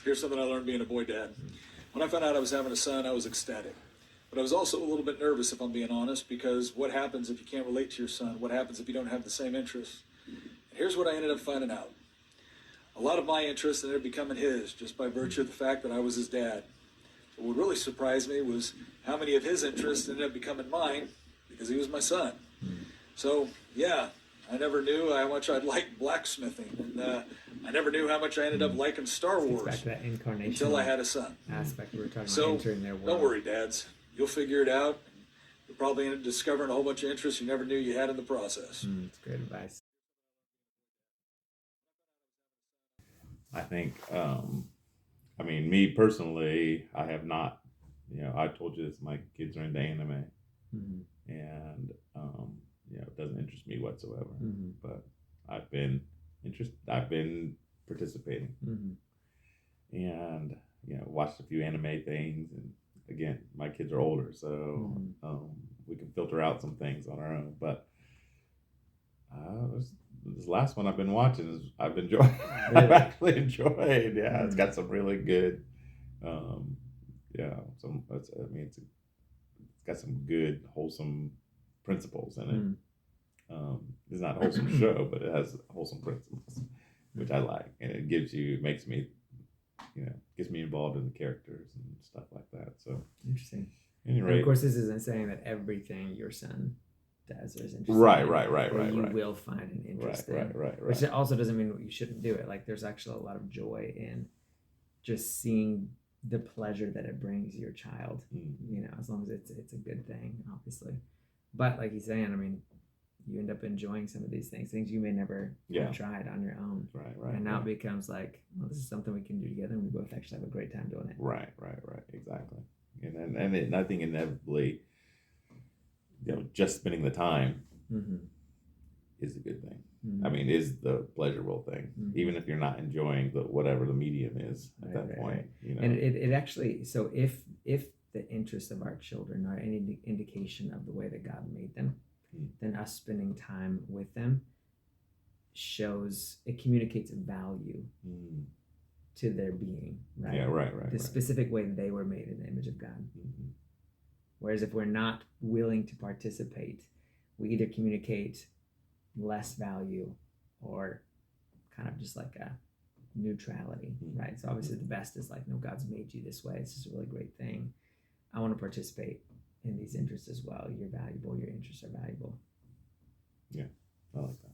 Here's something I learned being a boy dad. When I found out I was having a son, I was ecstatic. But I was also a little bit nervous, if I'm being honest, because what happens if you can't relate to your son? What happens if you don't have the same interests? Here's what I ended up finding out. A lot of my interests ended up becoming his, just by virtue of the fact that I was his dad. But what really surprised me was how many of his interests ended up becoming mine, because he was my son. So, yeah, I never knew how much I'd like blacksmithing, and I never knew how much I ended up liking Star Wars back to that incarnation until I had a son. aspect we were talking about, So, entering their world. don't worry, dads. You'll figure it out. You'll probably end up discovering a whole bunch of interests you never knew you had in the process. It's great advice. I think, I mean, me personally, I have not, I told you this, my kids are into anime, and, it doesn't interest me whatsoever, but I've been participating, and, watched a few anime things, and again, my kids are older, so, we can filter out some things on our own, but, this last one I've been watching I've enjoyed. I've actually enjoyed. Yeah, it's got some really good. It's got some good wholesome principles in it. It's not a wholesome show, but it has wholesome principles, which I like, and it gives me involved in the characters and stuff like that. So interesting. Anyway, and of course, this isn't saying that everything your son does or is interesting. Right. You will find an interest in. Right. Which also doesn't mean you shouldn't do it. Like, there's actually a lot of joy in just seeing the pleasure that it brings your child. As long as it's a good thing, obviously. But like he's saying, I mean, you end up enjoying some of these things you may never have tried on your own. Right. And now it becomes like, well, this is something we can do together, and we both actually have a great time doing it. Right. Exactly. And I think inevitably, just spending the time is a good thing. I mean, is the pleasurable thing, even if you're not enjoying whatever the medium is at that point. And it actually, so if the interests of our children are any indication of the way that God made them, then us spending time with them communicates value to their being, right? Yeah, right. The specific way they were made in the image of God. Whereas if we're not willing to participate, we either communicate less value or kind of just like a neutrality, right? So obviously the best is like, no, God's made you this way. It's just a really great thing. I want to participate in these interests as well. You're valuable. Your interests are valuable. Yeah, I like that.